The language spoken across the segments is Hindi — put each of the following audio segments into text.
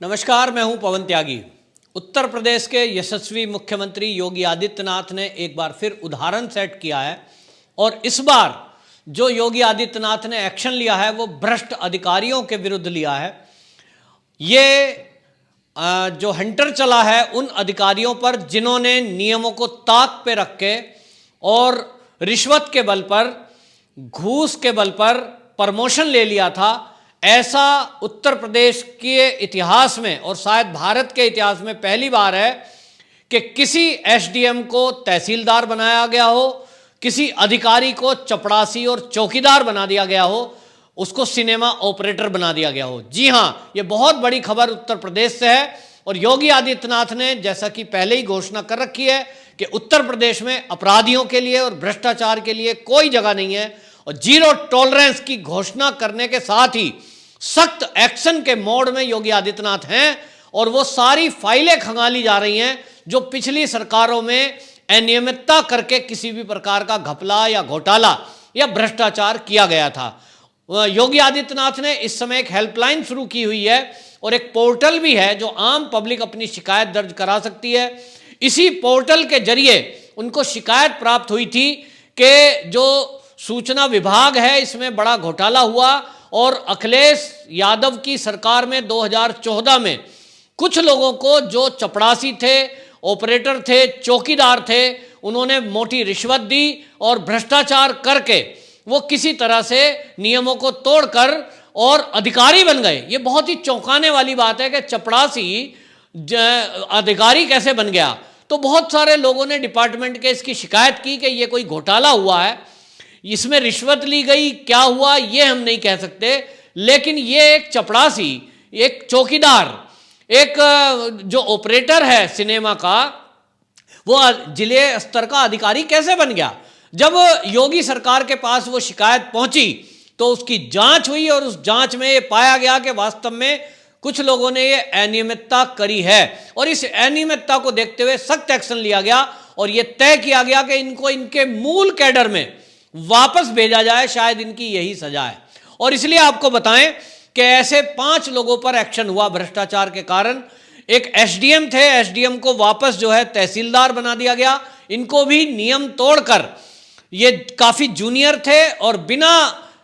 नमस्कार, मैं हूं पवन त्यागी। उत्तर प्रदेश के यशस्वी मुख्यमंत्री योगी आदित्यनाथ ने एक बार फिर उदाहरण सेट किया है और इस बार जो योगी आदित्यनाथ ने एक्शन लिया है वो भ्रष्ट अधिकारियों के विरुद्ध लिया है। ये जो हंटर चला है उन अधिकारियों पर जिन्होंने नियमों को ताक पे रख के और रिश्वत के बल पर, घूस के बल पर प्रमोशन ले लिया था। ऐसा उत्तर प्रदेश के इतिहास में और शायद भारत के इतिहास में पहली बार है कि किसी एसडीएम को तहसीलदार बनाया गया हो, किसी अधिकारी को चपरासी और चौकीदार बना दिया गया हो, उसको सिनेमा ऑपरेटर बना दिया गया हो। जी हां, ये बहुत बड़ी खबर उत्तर प्रदेश से है और योगी आदित्यनाथ ने जैसा कि पहले ही घोषणा कर रखी है कि उत्तर प्रदेश में अपराधियों के लिए और भ्रष्टाचार के लिए कोई जगह नहीं है और जीरो टॉलरेंस की घोषणा करने के साथ ही सख्त एक्शन के मोड में योगी आदित्यनाथ हैं और वो सारी फाइलें खंगाली जा रही हैं जो पिछली सरकारों में अनियमितता करके किसी भी प्रकार का घपला या घोटाला या भ्रष्टाचार किया गया था। योगी आदित्यनाथ ने इस समय एक हेल्पलाइन शुरू की हुई है और एक पोर्टल भी है जो आम पब्लिक अपनी शिकायत दर्ज करा सकती है। इसी पोर्टल के जरिए उनको शिकायत प्राप्त हुई थी कि जो सूचना विभाग है इसमें बड़ा घोटाला हुआ और अखिलेश यादव की सरकार में 2014 में कुछ लोगों को जो चपरासी थे, ऑपरेटर थे, चौकीदार थे, उन्होंने मोटी रिश्वत दी और भ्रष्टाचार करके वो किसी तरह से नियमों को तोड़कर और अधिकारी बन गए। ये बहुत ही चौंकाने वाली बात है कि चपरासी अधिकारी कैसे बन गया। तो बहुत सारे लोगों ने डिपार्टमेंट के इसकी शिकायत की कि ये कोई घोटाला हुआ है, इसमें रिश्वत ली गई, क्या हुआ ये हम नहीं कह सकते, लेकिन ये एक चपरासी, एक चौकीदार, एक जो ऑपरेटर है सिनेमा का, वो जिले स्तर का अधिकारी कैसे बन गया। जब योगी सरकार के पास वो शिकायत पहुंची तो उसकी जांच हुई और उस जांच में ये पाया गया कि वास्तव में कुछ लोगों ने ये अनियमितता करी है और इस अनियमितता को देखते हुए सख्त एक्शन लिया गया और ये तय किया गया कि इनको इनके मूल कैडर में वापस भेजा जाए। शायद इनकी यही सजा है और इसलिए आपको बताएं कि ऐसे 5 लोगों पर एक्शन हुआ भ्रष्टाचार के कारण। एक एसडीएम थे, एसडीएम को वापस जो है तहसीलदार बना दिया गया। इनको भी नियम तोड़कर, ये काफी जूनियर थे और बिना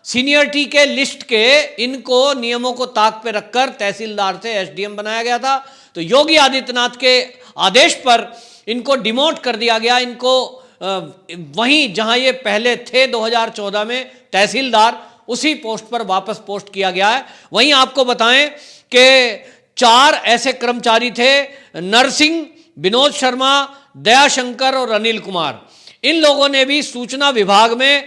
सीनियरिटी के लिस्ट के इनको नियमों को ताक पे रखकर तहसीलदार से एसडीएम बनाया गया था। तो योगी आदित्यनाथ के आदेश पर इनको डिमोट कर दिया गया। इनको वहीं जहां ये पहले थे 2014 में तहसीलदार, उसी पोस्ट पर वापस पोस्ट किया गया है। वहीं आपको बताएं कि 4 ऐसे कर्मचारी थे, नरसिंह, विनोद शर्मा, दयाशंकर और अनिल कुमार। इन लोगों ने भी सूचना विभाग में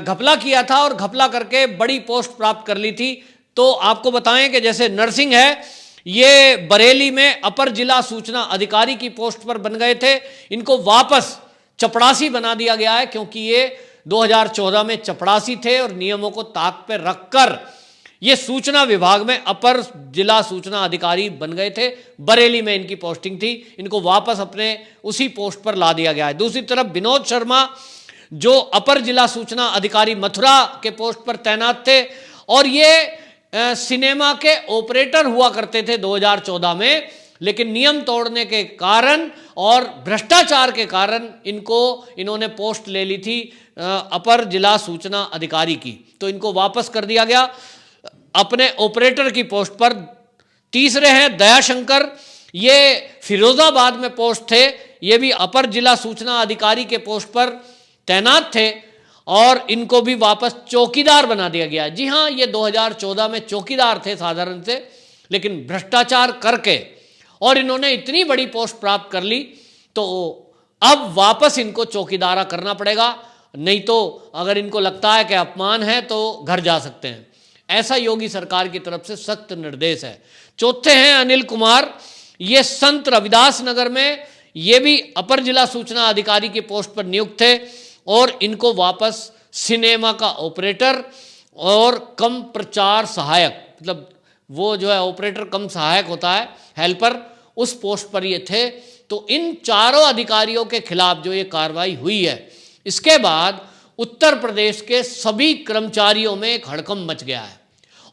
घपला किया था और घपला करके बड़ी पोस्ट प्राप्त कर ली थी। तो आपको बताएं कि जैसे नरसिंह है, ये बरेली में अपर जिला सूचना अधिकारी की पोस्ट पर बन गए थे। इनको वापस चपरासी बना दिया गया है क्योंकि ये 2014 में चपरासी थे और नियमों को ताक पर रखकर ये सूचना विभाग में अपर जिला सूचना अधिकारी बन गए थे। बरेली में इनकी पोस्टिंग थी, इनको वापस अपने उसी पोस्ट पर ला दिया गया है। दूसरी तरफ विनोद शर्मा जो अपर जिला सूचना अधिकारी मथुरा के पोस्ट पर तैनात थे और ये सिनेमा के ऑपरेटर हुआ करते थे 2014 में, लेकिन नियम तोड़ने के कारण और भ्रष्टाचार के कारण इन्होंने पोस्ट ले ली थी अपर जिला सूचना अधिकारी की। तो इनको वापस कर दिया गया अपने ऑपरेटर की पोस्ट पर। तीसरे हैं दयाशंकर, ये फिरोजाबाद में पोस्ट थे, ये भी अपर जिला सूचना अधिकारी के पोस्ट पर तैनात थे और इनको भी वापस चौकीदार बना दिया गया। जी हाँ, ये 2014 में चौकीदार थे साधारण से, लेकिन भ्रष्टाचार करके और इन्होंने इतनी बड़ी पोस्ट प्राप्त कर ली तो अब वापस इनको चौकीदारा करना पड़ेगा, नहीं तो अगर इनको लगता है कि अपमान है तो घर जा सकते हैं। ऐसा योगी सरकार की तरफ से सख्त निर्देश है। चौथे हैं अनिल कुमार, ये संत रविदास नगर में, ये भी अपर जिला सूचना अधिकारी की पोस्ट पर नियुक्त थे और इनको वापस सिनेमा का ऑपरेटर और कम प्रचार सहायक, मतलब वो जो है ऑपरेटर कम सहायक होता है, हेल्पर, उस पोस्ट पर ये थे। तो इन चारों अधिकारियों के खिलाफ जो ये कार्रवाई हुई है, इसके बाद उत्तर प्रदेश के सभी कर्मचारियों में एक हड़कंप मच गया है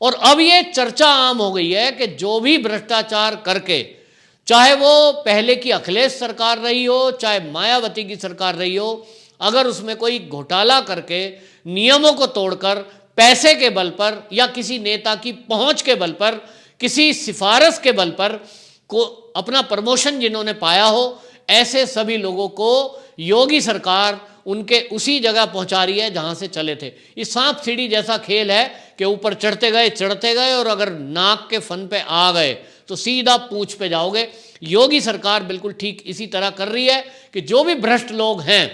और अब ये चर्चा आम हो गई है कि जो भी भ्रष्टाचार करके, चाहे वो पहले की अखिलेश सरकार रही हो, चाहे मायावती की सरकार रही हो, अगर उसमें कोई घोटाला करके नियमों को तोड़कर पैसे के बल पर या किसी नेता की पहुंच के बल पर, किसी सिफारिश के बल पर को अपना प्रमोशन जिन्होंने पाया हो, ऐसे सभी लोगों को योगी सरकार उनके उसी जगह पहुंचा रही है जहां से चले थे। ये सांप सीढ़ी जैसा खेल है कि ऊपर चढ़ते गए और अगर नाक के फन पे आ गए तो सीधा पूंछ पे जाओगे। योगी सरकार बिल्कुल ठीक इसी तरह कर रही है कि जो भी भ्रष्ट लोग हैं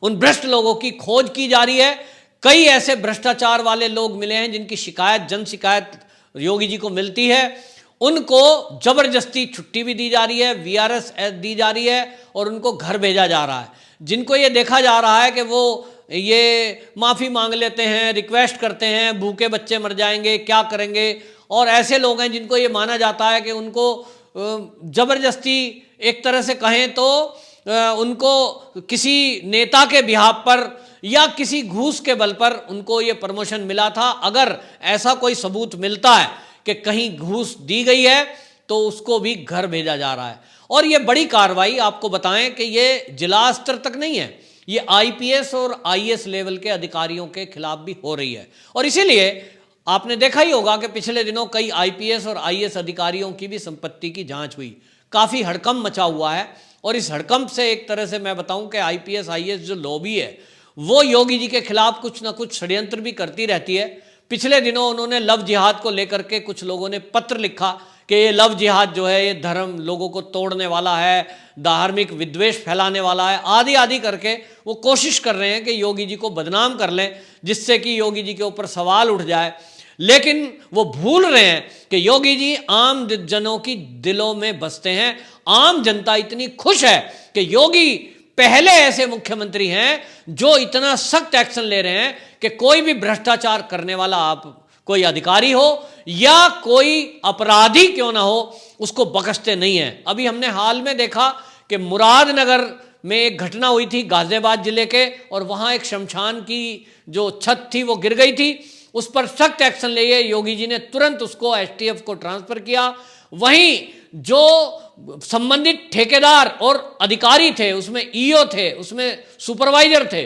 उन भ्रष्ट लोगों की खोज की जा रही है। कई ऐसे भ्रष्टाचार वाले लोग मिले हैं जिनकी शिकायत, जन शिकायत योगी जी को मिलती है, उनको जबरदस्ती छुट्टी भी दी जा रही है, वीआरएस दी जा रही है और उनको घर भेजा जा रहा है। जिनको ये देखा जा रहा है कि वो ये माफ़ी मांग लेते हैं, रिक्वेस्ट करते हैं, भूखे बच्चे मर जाएंगे, क्या करेंगे, और ऐसे लोग हैं जिनको ये माना जाता है कि उनको जबरदस्ती एक तरह से कहें तो उनको किसी नेता के बिहाफ पर या किसी घूस के बल पर उनको ये प्रमोशन मिला था। अगर ऐसा कोई सबूत मिलता है कि कहीं घूस दी गई है तो उसको भी घर भेजा जा रहा है। और ये बड़ी कार्रवाई आपको बताएं कि ये जिला स्तर तक नहीं है, ये आईपीएस और आईएएस लेवल के अधिकारियों के खिलाफ भी हो रही है। और इसीलिए आपने देखा ही होगा कि पिछले दिनों कई आईपीएस और आईएएस अधिकारियों की भी संपत्ति की जांच हुई, काफ़ी हड़कंप मचा हुआ है। और इस हड़कंप से एक तरह से मैं बताऊं कि आईपीएस आईएएस जो लॉबी है वो योगी जी के खिलाफ कुछ ना कुछ षड्यंत्र भी करती रहती है। पिछले दिनों उन्होंने लव जिहाद को लेकर के कुछ लोगों ने पत्र लिखा कि ये लव जिहाद जो है ये धर्म लोगों को तोड़ने वाला है, धार्मिक विद्वेष फैलाने वाला है, आदि आदि करके वो कोशिश कर रहे हैं कि योगी जी को बदनाम कर लें, जिससे कि योगी जी के ऊपर सवाल उठ जाए। लेकिन वो भूल रहे हैं कि योगी जी आम जनों की दिलों में बसते हैं। आम जनता इतनी खुश है कि योगी पहले ऐसे मुख्यमंत्री हैं जो इतना सख्त एक्शन ले रहे हैं कि कोई भी भ्रष्टाचार करने वाला, आप कोई अधिकारी हो या कोई अपराधी क्यों ना हो, उसको बख्शते नहीं है। अभी हमने हाल में देखा कि मुरादनगर में एक घटना हुई थी गाजियाबाद जिले के, और वहां एक शमशान की जो छत थी वो गिर गई थी। उस पर सख्त एक्शन लिए योगी जी ने तुरंत उसको एसटीएफ को ट्रांसफर किया। वहीं जो संबंधित ठेकेदार और अधिकारी थे, उसमें ईओ थे, उसमें सुपरवाइजर थे,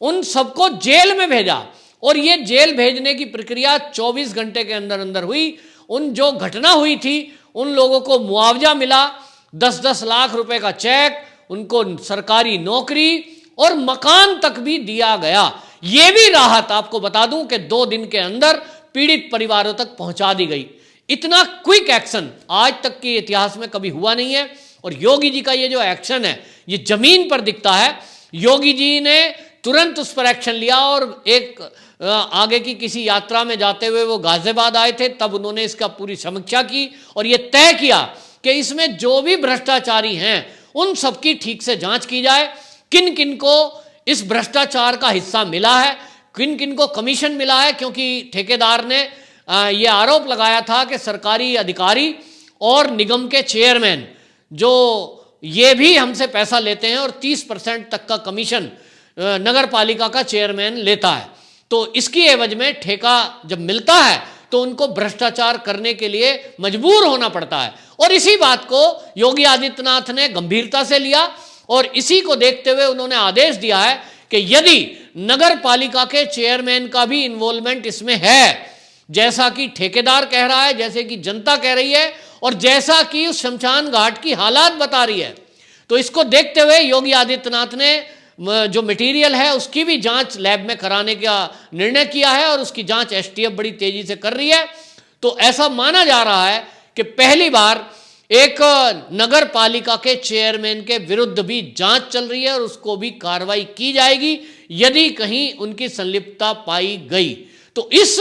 उन सबको जेल में भेजा। और ये जेल भेजने की प्रक्रिया 24 घंटे के अंदर अंदर हुई। उन जो घटना हुई थी उन लोगों को मुआवजा मिला, 10-10 लाख रुपए का चेक, उनको सरकारी नौकरी और मकान तक भी दिया गया। ये भी राहत आपको बता दूं कि 2 दिन के अंदर पीड़ित परिवारों तक पहुंचा दी गई। इतना क्विक एक्शन आज तक के इतिहास में कभी हुआ नहीं है। और योगी जी का ये जो एक्शन है ये जमीन पर दिखता है। योगी जी ने तुरंत उस पर एक्शन लिया और एक आगे की किसी यात्रा में जाते हुए वो गाजियाबाद आए थे, तब उन्होंने इसका पूरी समीक्षा की और ये तय किया कि इसमें जो भी भ्रष्टाचारी हैं उन सबकी ठीक से जांच की जाए। किन किन को इस भ्रष्टाचार का हिस्सा मिला है, किन किन को कमीशन मिला है, क्योंकि ठेकेदार ने ये आरोप लगाया था कि सरकारी अधिकारी और निगम के चेयरमैन जो ये भी हमसे पैसा लेते हैं और 30% तक का कमीशन नगर पालिका का चेयरमैन लेता है। तो इसकी एवज में ठेका जब मिलता है तो उनको भ्रष्टाचार करने के लिए मजबूर होना पड़ता है। और इसी बात को योगी आदित्यनाथ ने गंभीरता से लिया और इसी को देखते हुए उन्होंने आदेश दिया है कि यदि नगर पालिका के चेयरमैन का भी इन्वॉल्वमेंट इसमें है, जैसा कि ठेकेदार कह रहा है, जैसे कि जनता कह रही है और जैसा कि उस शमशान घाट की हालात बता रही है, तो इसको देखते हुए योगी आदित्यनाथ ने जो मटेरियल है उसकी भी जांच लैब में कराने का निर्णय किया है और उसकी जांच एसटीएफ बड़ी तेजी से कर रही है। तो ऐसा माना जा रहा है कि पहली बार एक नगर पालिका के चेयरमैन के विरुद्ध भी जांच चल रही है और उसको भी कार्रवाई की जाएगी यदि कहीं उनकी संलिप्तता पाई गई। तो इस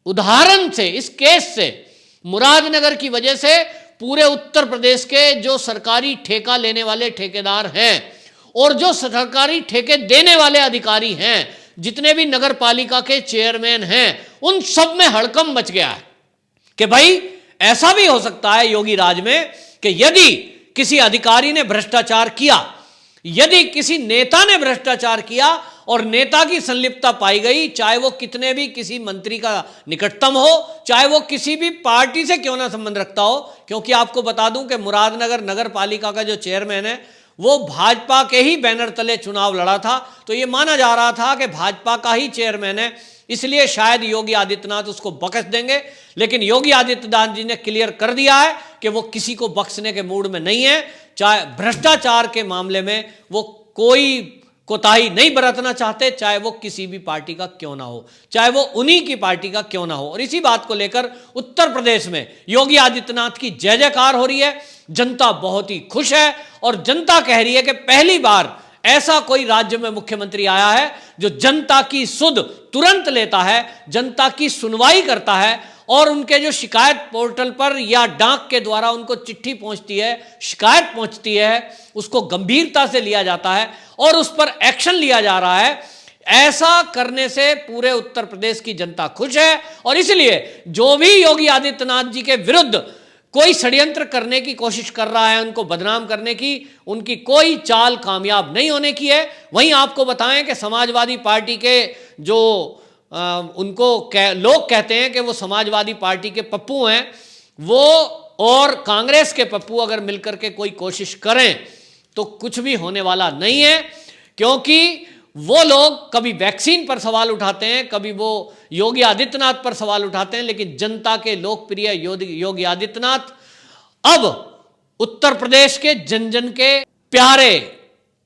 उदाहरण से, इस केस से, मुरादनगर की वजह से पूरे उत्तर प्रदेश के जो सरकारी ठेका लेने वाले ठेकेदार हैं और जो सरकारी ठेके देने वाले अधिकारी हैं, जितने भी नगर पालिका के चेयरमैन हैं, उन सब में हड़कंप मच गया है कि भाई ऐसा भी हो सकता है योगी राज में कि यदि किसी अधिकारी ने भ्रष्टाचार किया, यदि किसी नेता ने भ्रष्टाचार किया और नेता की संलिप्तता पाई गई, चाहे वो कितने भी किसी मंत्री का निकटतम हो, चाहे वो किसी भी पार्टी से क्यों ना संबंध रखता हो। क्योंकि आपको बता दूं कि मुरादनगर नगर पालिका का जो चेयरमैन है वो भाजपा के ही बैनर तले चुनाव लड़ा था, तो ये माना जा रहा था कि भाजपा का ही चेयरमैन है, इसलिए शायद योगी आदित्यनाथ उसको बख्श देंगे। लेकिन योगी आदित्यनाथ जी ने क्लियर कर दिया है कि वो किसी को बख्शने के मूड में नहीं है। चाहे भ्रष्टाचार के मामले में वो कोई कोताही नहीं बरतना चाहते, चाहे वो किसी भी पार्टी का क्यों ना हो, चाहे वो उन्हीं की पार्टी का क्यों ना हो। और इसी बात को लेकर उत्तर प्रदेश में योगी आदित्यनाथ की जय जयकार हो रही है, जनता बहुत ही खुश है और जनता कह रही है कि पहली बार ऐसा कोई राज्य में मुख्यमंत्री आया है जो जनता की सुध तुरंत लेता है, जनता की सुनवाई करता है और उनके जो शिकायत पोर्टल पर या डाक के द्वारा उनको चिट्ठी पहुंचती है, शिकायत पहुंचती है, उसको गंभीरता से लिया जाता है और उस पर एक्शन लिया जा रहा है। ऐसा करने से पूरे उत्तर प्रदेश की जनता खुश है और इसलिए जो भी योगी आदित्यनाथ जी के विरुद्ध कोई षड्यंत्र करने की कोशिश कर रहा है, उनको बदनाम करने की, उनकी कोई चाल कामयाब नहीं होने की है। वहीं आपको बताएं कि समाजवादी पार्टी के जो उनको लोग कहते हैं कि वो समाजवादी पार्टी के पप्पू हैं, वो और कांग्रेस के पप्पू अगर मिलकर के कोई कोशिश करें तो कुछ भी होने वाला नहीं है। क्योंकि वो लोग कभी वैक्सीन पर सवाल उठाते हैं, कभी वो योगी आदित्यनाथ पर सवाल उठाते हैं, लेकिन जनता के लोकप्रिय योगी आदित्यनाथ अब उत्तर प्रदेश के जन जन के प्यारे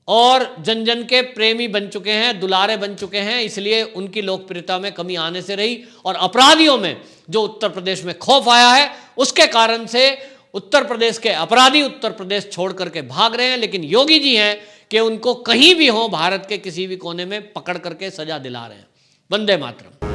और जन जन के प्रेमी बन चुके हैं, दुलारे बन चुके हैं। इसलिए उनकी लोकप्रियता में कमी आने से रही और अपराधियों में जो उत्तर प्रदेश में खौफ आया है, उसके कारण से उत्तर प्रदेश के अपराधी उत्तर प्रदेश छोड़ करके भाग रहे हैं। लेकिन योगी जी हैं कि उनको कहीं भी हो भारत के किसी भी कोने में पकड़ करके सजा दिला रहे हैं। वंदे मातरम।